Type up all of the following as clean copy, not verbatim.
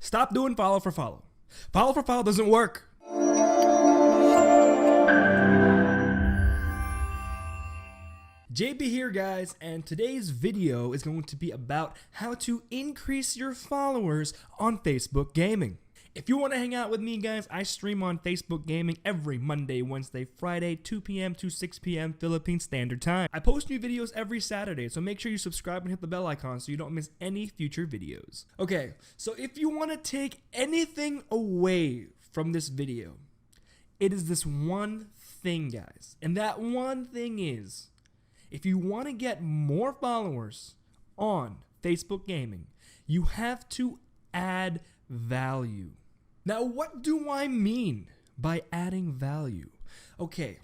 Stop doing follow for follow. Follow for follow doesn't work. JB here, guys, and today's video is going to be about how to increase your followers on Facebook Gaming. If you want to hang out with me, guys, I stream on Facebook Gaming every Monday, Wednesday, Friday, 2 p.m. to 6 p.m. Philippine Standard Time. I post new videos every Saturday, so make sure you subscribe and hit the bell icon so you don't miss any future videos. Okay, so if you want to take anything away from this video, it is this one thing, guys. And that one thing is, if you want to get more followers on Facebook Gaming, you have to add value. Now, what do I mean by adding value? Okay,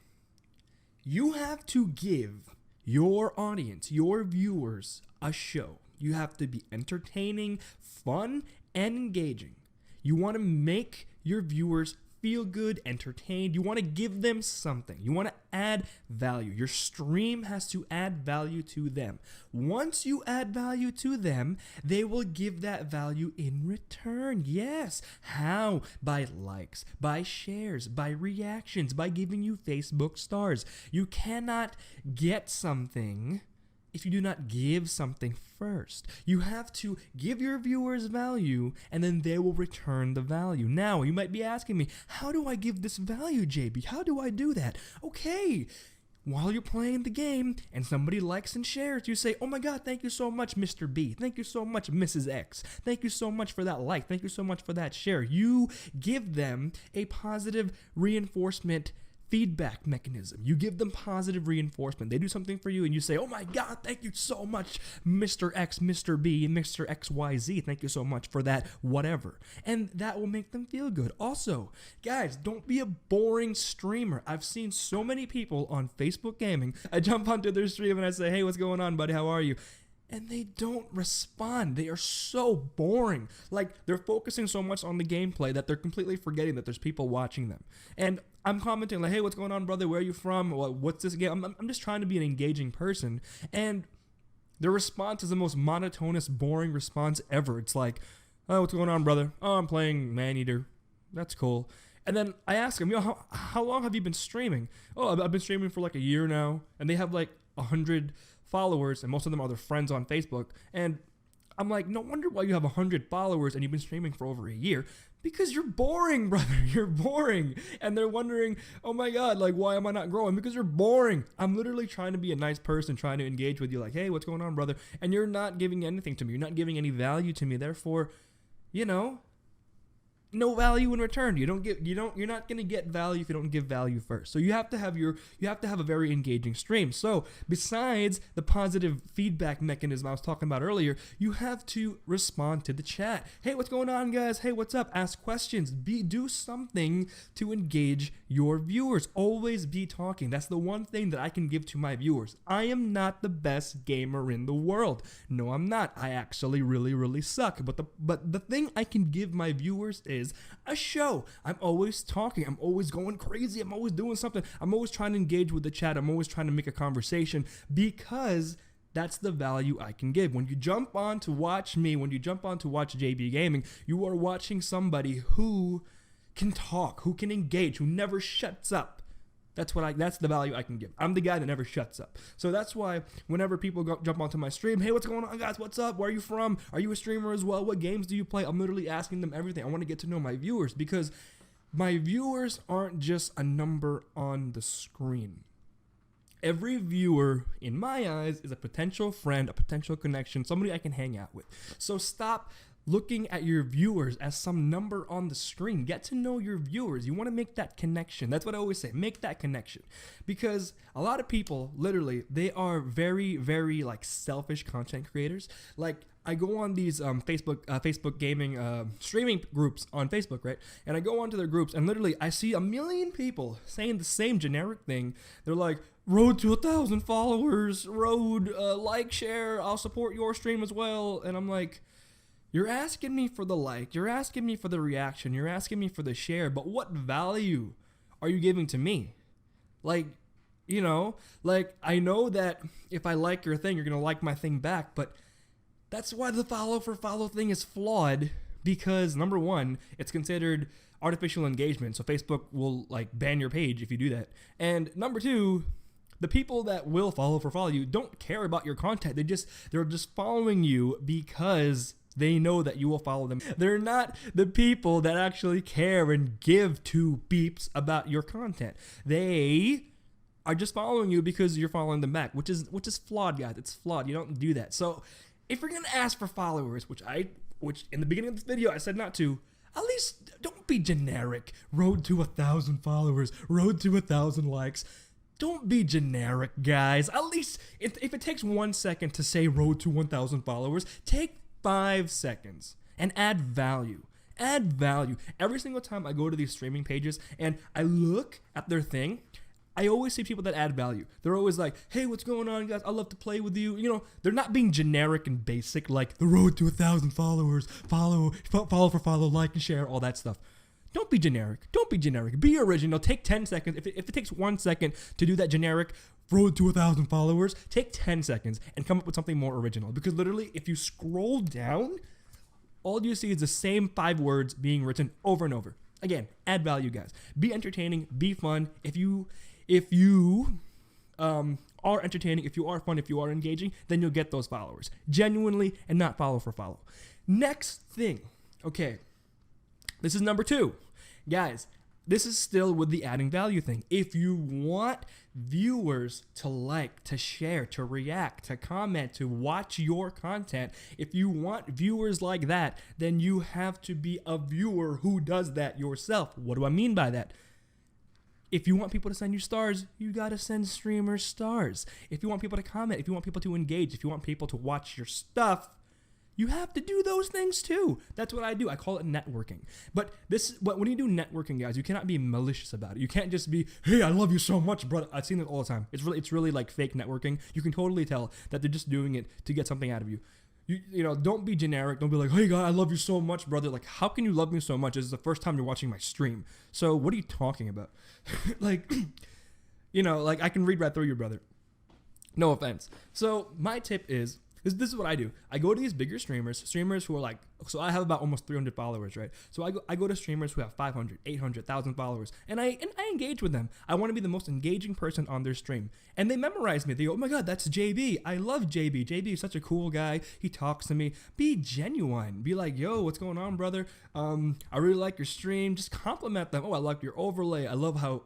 you have to give your audience, your viewers, a show. You have to be entertaining, fun, and engaging. You want to make your viewers feel good, entertained. You want to give them something. You want to add value. Your stream has to add value to them. Once you add value to them, they will give that value in return. Yes. How? By likes, by shares, by reactions, by giving you Facebook stars. You cannot get something if you do not give something first. You have to give your viewers value, and then they will return the value. Now, you might be asking me, how do I give this value, JB? How do I do that? Okay, while you're playing the game and somebody likes and shares, you say, oh my God, thank you so much, Mr. B. Thank you so much, Mrs. X. Thank you so much for that like. Thank you so much for that share. You give them a positive reinforcement feedback mechanism. You give them positive reinforcement. They do something for you and you say, oh my God, thank you so much, Mr. X, Mr. B, and Mr. XYZ. Thank you so much for that whatever. And that will make them feel good. Also, guys, don't be a boring streamer. I've seen so many people on Facebook Gaming. I jump onto their stream and I say, hey, what's going on, buddy? How are you? And they don't respond. They are so boring. Like, they're focusing so much on the gameplay that they're completely forgetting that there's people watching them. And I'm commenting like, hey, what's going on, brother? Where are you from? What's this game? I'm just trying to be an engaging person. And their response is the most monotonous, boring response ever. It's like, oh, what's going on, brother? Oh, I'm playing Maneater. That's cool. And then I ask them, how long have you been streaming? Oh, I've been streaming for like a year now. And they have like 100 followers, and most of them are their friends on Facebook. And I'm like, no wonder why you have 100 followers and you've been streaming for over a year, because you're boring, brother. You're boring. And they're wondering, oh my God, like, why am I not growing? Because you're boring. I'm literally trying to be a nice person, trying to engage with you, like, hey, what's going on, brother? And you're not giving anything to me. You're not giving any value to me. Therefore, no value in return. You're not gonna get value if you don't give value first. So you have to have a very engaging stream. So besides the positive feedback mechanism I was talking about earlier, you have to respond to the chat. Hey, what's going on, guys? Hey, what's up? Ask questions. Do something to engage your viewers. Always be talking. That's the one thing that I can give to my viewers. I am not the best gamer in the world. No, I'm not. I actually really, really suck. But the thing I can give my viewers is a show. I'm always talking. I'm always going crazy. I'm always doing something. I'm always trying to engage with the chat. I'm always trying to make a conversation, because that's the value I can give. When you jump on to watch me, when you jump on to watch JB Gaming, you are watching somebody who can talk, who can engage, who never shuts up. That's the value I can give. I'm the guy that never shuts up. So that's why whenever people jump onto my stream, hey, what's going on, guys? What's up? Where are you from? Are you a streamer as well? What games do you play? I'm literally asking them everything. I want to get to know my viewers, because my viewers aren't just a number on the screen. Every viewer, in my eyes, is a potential friend, a potential connection, somebody I can hang out with. So stop looking at your viewers as some number on the screen. Get to know your viewers. You want to make that connection. That's what I always say. Make that connection. Because a lot of people, literally, they are very, very like selfish content creators. Like, I go on these Facebook gaming streaming groups on Facebook, right? And I go onto their groups, and literally I see a million people saying the same generic thing. They're like, road to 1,000 followers, road, like, share, I'll support your stream as well. And I'm like, you're asking me for the like, you're asking me for the reaction, you're asking me for the share, but what value are you giving to me? Like, like, I know that if I like your thing, you're going to like my thing back, but that's why the follow for follow thing is flawed, because number one, it's considered artificial engagement, so Facebook will like ban your page if you do that. And number two, the people that will follow you don't care about your content. They're just following you because they know that you will follow them. They're not the people that actually care and give two beeps about your content. They are just following you because you're following them back, which is flawed, guys. It's flawed. You don't do that. So if you're gonna ask for followers, which in the beginning of this video I said not to, at least don't be generic. Road to 1,000 followers, road to 1,000 likes. Don't be generic, guys. At least if it takes 1 second to say road to 1,000 followers, take 5 seconds and add value. Add value. Every single time I go to these streaming pages and I look at their thing, I always see people that add value. They're always like, hey, what's going on, guys? I'd love to play with you. You know, they're not being generic and basic like the road to 1,000 followers, follow for follow, like and share, all that stuff. Don't be generic. Don't be generic. Be original. Take 10 seconds. If it takes 1 second to do that generic road to 1,000 followers, take 10 seconds and come up with something more original. Because literally, if you scroll down, all you see is the same 5 words being written over and over. Again, add value, guys. Be entertaining. Be fun. If you are entertaining, if you are fun, if you are engaging, then you'll get those followers. Genuinely, and not follow for follow. Next thing. Okay. This is number 2. Guys, this is still with the adding value thing. If you want viewers to like, to share, to react, to comment, to watch your content, if you want viewers like that, then you have to be a viewer who does that yourself. What do I mean by that? If you want people to send you stars, you gotta send streamers stars. If you want people to comment, if you want people to engage, if you want people to watch your stuff, you have to do those things too. That's what I do. I call it networking. But when you do networking, guys, you cannot be malicious about it. You can't just be, hey, I love you so much, brother. I've seen it all the time. It's really like fake networking. You can totally tell that they're just doing it to get something out of you. You know, don't be generic. Don't be like, hey, God, I love you so much, brother. Like, how can you love me so much? This is the first time you're watching my stream. So what are you talking about? Like, you know, like I can read right through you, brother. No offense. So my tip is, this is what I do. I go to these bigger streamers who are like, so I have about almost 300 followers, right? So I go to streamers who have 500, 800, 1,000 followers, and I engage with them. I want to be the most engaging person on their stream. And they memorize me. They go, oh my God, that's JB. I love JB. JB is such a cool guy. He talks to me. Be genuine. Be like, yo, what's going on, brother? I really like your stream. Just compliment them. Oh, I like your overlay. I love how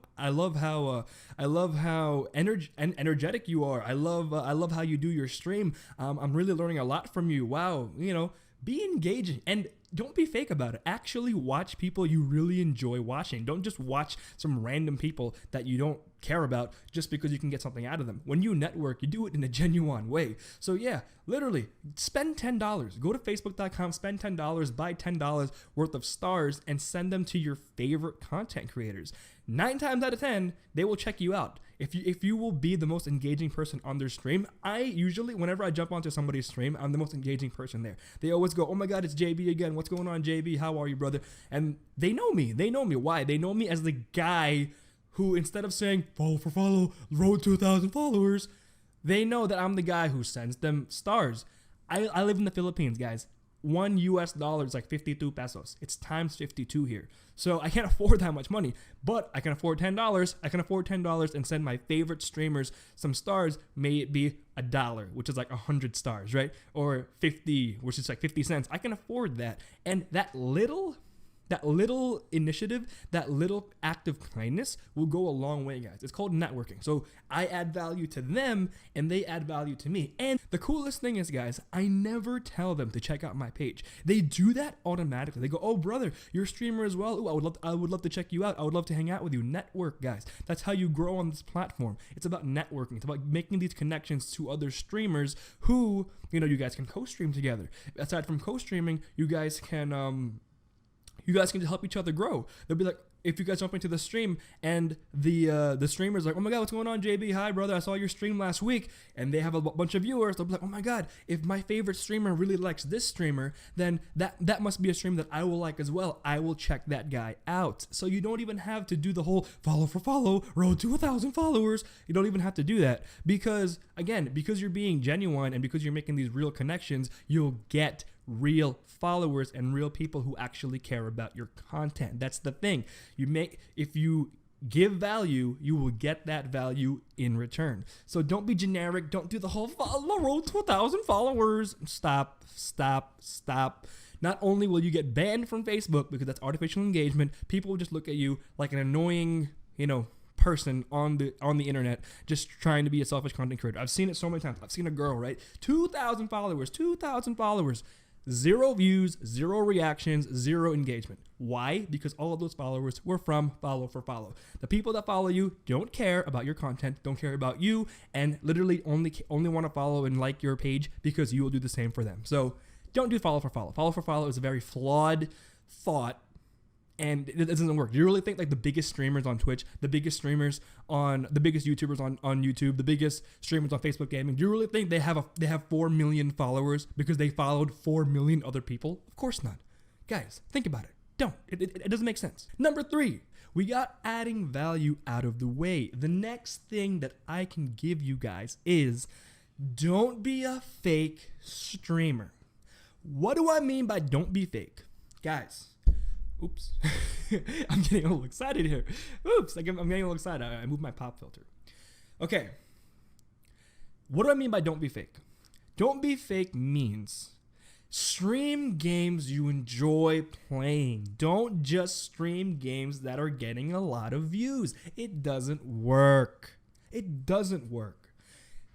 energetic you are. I love how you do your stream. I'm really learning a lot from you. Wow, you know, be engaging and don't be fake about it. Actually watch people you really enjoy watching. Don't just watch some random people that you don't care about just because you can get something out of them. When you network, you do it in a genuine way. So yeah, literally spend $10. Go to facebook.com, spend $10, buy $10 worth of stars and send them to your favorite content creators. 9 times out of 10, they will check you out. If you will be the most engaging person on their stream, I usually, whenever I jump onto somebody's stream, I'm the most engaging person there. They always go, oh my God, it's JB again. What's going on, JB? How are you, brother? And they know me. They know me. Why? They know me as the guy who, instead of saying, follow for follow, road to 1,000 followers, they know that I'm the guy who sends them stars. I live in the Philippines, guys. $1 is like 52 pesos. It's times 52 here. So I can't afford that much money, but I can afford $10. I can afford $10 and send my favorite streamers some stars. May it be $1, which is like 100 stars, right? Or 50, which is like 50 cents. I can afford that. And that little initiative, that little act of kindness will go a long way, guys. It's called networking. So I add value to them and they add value to me. And the coolest thing is, guys, I never tell them to check out my page. They do that automatically. They go, oh, brother, you're a streamer as well. Ooh, I would love to check you out. I would love to hang out with you. Network, guys. That's how you grow on this platform. It's about networking. It's about making these connections to other streamers who, you know, you guys can co-stream together. Aside from co-streaming, you guys can just help each other grow. They'll be like, if you guys jump into the stream and the streamer's like, oh my God, what's going on, JB? Hi, brother. I saw your stream last week. And they have a bunch of viewers. They'll be like, oh my God, if my favorite streamer really likes this streamer, then that must be a stream that I will like as well. I will check that guy out. So you don't even have to do the whole follow for follow, road to 1,000 followers. You don't even have to do that because, again, because you're being genuine and because you're making these real connections, you'll get real followers and real people who actually care about your content. That's the thing. If you give value, you will get that value in return. So don't be generic. Don't do the whole follow road to 1,000 followers. Stop. Not only will you get banned from Facebook because that's artificial engagement, people will just look at you like an annoying, person on the internet just trying to be a selfish content creator. I've seen it so many times. I've seen a girl, right? 2,000 followers, 0 views, 0 reactions, 0 engagement. Why? Because all of those followers were from follow for follow. The people that follow you don't care about your content, don't care about you, and literally only want to follow and like your page because you will do the same for them. So don't do follow for follow. Follow for follow is a very flawed thought, and it doesn't work. Do you really think like the biggest streamers on Twitch, the biggest YouTubers on YouTube, the biggest streamers on Facebook gaming, do you really think they have 4 million followers because they followed 4 million other people? Of course not. Guys, think about it. Don't. It doesn't make sense. Number 3, we got adding value out of the way. The next thing that I can give you guys is don't be a fake streamer. What do I mean by don't be fake? Guys, oops. I'm getting a little excited here. Oops, I'm getting a little excited. I moved my pop filter. Okay. What do I mean by don't be fake? Don't be fake means stream games you enjoy playing. Don't just stream games that are getting a lot of views. It doesn't work. It doesn't work.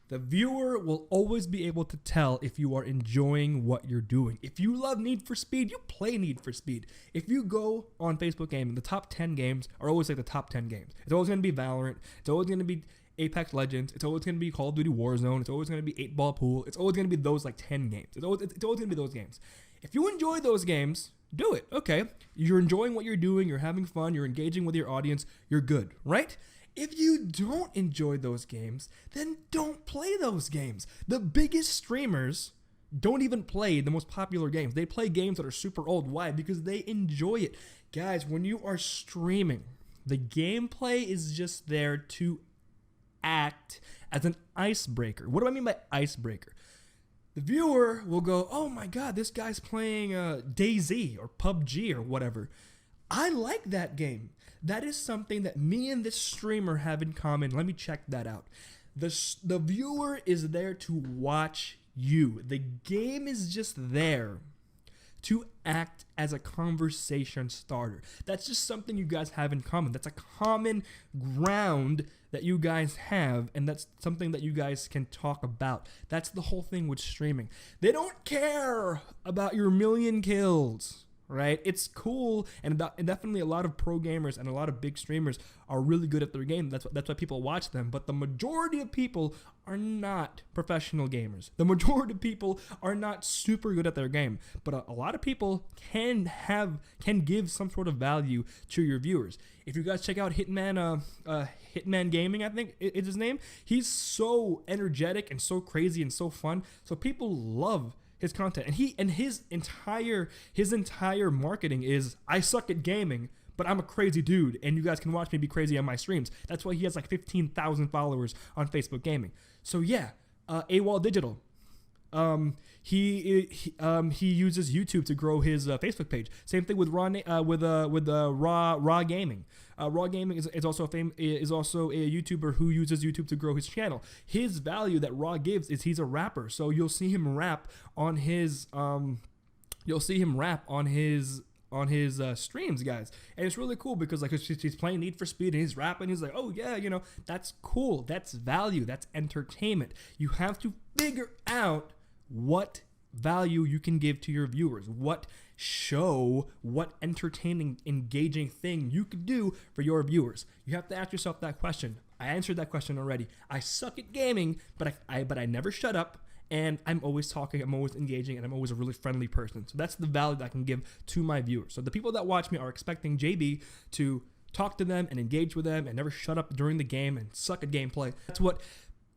The viewer will always be able to tell if you are enjoying what you're doing. If you love Need for Speed, you play Need for Speed. If you go on Facebook Gaming, the top 10 games are always like the top 10 games. It's always going to be Valorant. It's always going to be Apex Legends. It's always going to be Call of Duty Warzone. It's always going to be 8-Ball Pool. It's always going to be those like 10 games. It's always going to be those games. If you enjoy those games, do it. Okay. You're enjoying what you're doing. You're having fun. You're engaging with your audience. You're good, right? If you don't enjoy those games, then don't play those games. The biggest streamers don't even play the most popular games. They play games that are super old. Why? Because they enjoy it. Guys, when you are streaming, the gameplay is just there to act as an icebreaker. What do I mean by icebreaker? The viewer will go, oh my God, this guy's playing DayZ or PUBG or whatever. I like that game. That is something that me and this streamer have in common. Let me check that out. The viewer is there to watch you. The game is just there to act as a conversation starter. That's just something you guys have in common. That's a common ground that you guys have, and that's something that you guys can talk about. That's the whole thing with streaming. They don't care about your 1,000,000 kills. Right? It's cool, and definitely a lot of pro gamers and a lot of big streamers are really good at their game. That's why people watch them. But the majority of people are not professional gamers. The majority of people are not super good at their game. But a lot of people can give some sort of value to your viewers. If you guys check out Hitman Gaming, I think is his name. He's so energetic and so crazy and so fun. So people love his content, and his entire marketing is, I suck at gaming, but I'm a crazy dude, and you guys can watch me be crazy on my streams. That's why he has like 15,000 followers on Facebook Gaming. So yeah, AWOL Digital. He uses YouTube to grow his Facebook page. Same thing with Raw Gaming. Raw Gaming is also a YouTuber who uses YouTube to grow his channel. His value that Raw gives is he's a rapper, so you'll see him rap on his streams, guys. And it's really cool because like he's playing Need for Speed and he's rapping. He's like, oh yeah, that's cool. That's value. That's entertainment. You have to figure out what value you can give to your viewers, what entertaining, engaging thing you could do for your viewers. You have to ask yourself that question. I answered that question already. I suck at gaming, but I never shut up, and I'm always talking, I'm always engaging, and I'm always a really friendly person. So that's the value that I can give to my viewers. So the people that watch me are expecting JB to talk to them and engage with them and never shut up during the game and suck at gameplay. That's what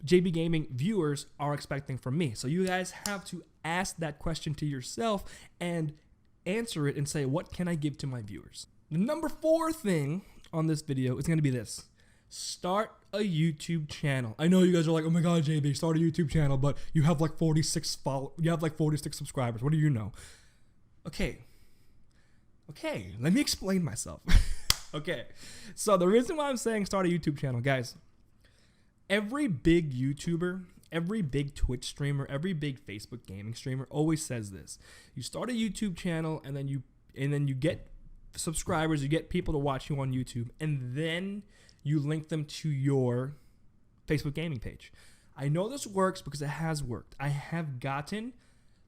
JB Gaming viewers are expecting from me. So you guys have to ask that question to yourself and answer it and say, what can I give to my viewers? The number 4 thing on this video is going to be this. Start a YouTube channel. I know you guys are like, oh my god, JB, start a YouTube channel, but you have like 46 subscribers. What do you know? Okay, let me explain myself. Okay, so the reason why I'm saying start a YouTube channel, guys, every big YouTuber, every big Twitch streamer, every big Facebook gaming streamer always says this. You start a YouTube channel and then you get subscribers, you get people to watch you on YouTube, and then you link them to your Facebook gaming page. I know this works because it has worked. I have gotten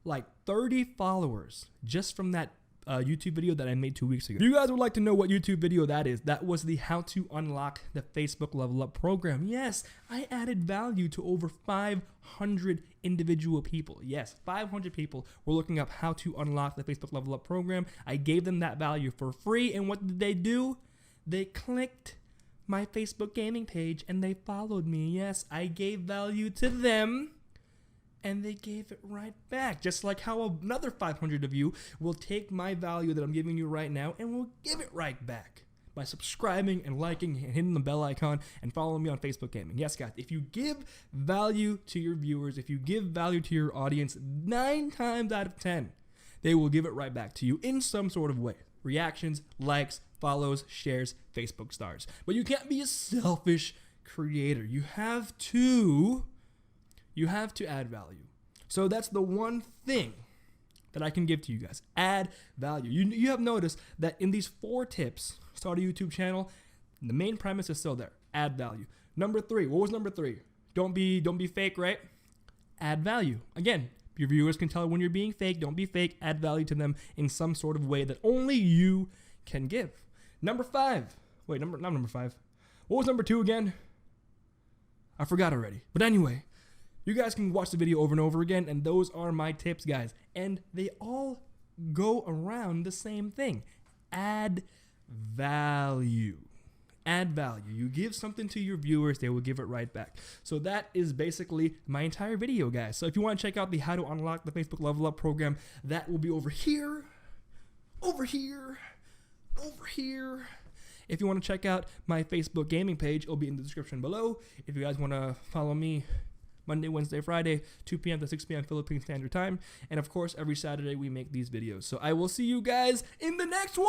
like 30 followers just from that YouTube video that I made 2 weeks ago. If you guys would like to know what YouTube video that is, that was the how to unlock the Facebook level up program. Yes, I added value to over 500 individual people. Yes, 500 people were looking up how to unlock the Facebook level up program. I gave them that value for free, and what did they do? They clicked my Facebook gaming page and they followed me. Yes, I gave value to them, and they gave it right back. Just like how another 500 of you will take my value that I'm giving you right now and will give it right back by subscribing and liking and hitting the bell icon and following me on Facebook Gaming. Yes, guys, if you give value to your viewers, if you give value to your audience, 9 times out of 10, they will give it right back to you in some sort of way. Reactions, likes, follows, shares, Facebook stars. But you can't be a selfish creator. You have to add value. So that's the one thing that I can give to you guys. Add value. You have noticed that in these 4 tips, start a YouTube channel, the main premise is still there. Add value. Number 3, what was number 3? Don't be fake, right? Add value. Again, your viewers can tell when you're being fake. Don't be fake. Add value to them in some sort of way that only you can give. Number 5. Wait, not number 5. What was number 2 again? I forgot already. But anyway, you guys can watch the video over and over again, and those are my tips, guys. And they all go around the same thing. Add value. Add value. You give something to your viewers, they will give it right back. So that is basically my entire video, guys. So if you want to check out the how to unlock the Facebook level up program, that will be over here, over here, over here. If you want to check out my Facebook gaming page, it'll be in the description below. If you guys want to follow me Monday, Wednesday, Friday, 2 p.m. to 6 p.m. Philippine Standard Time. And of course, every Saturday we make these videos. So I will see you guys in the next one.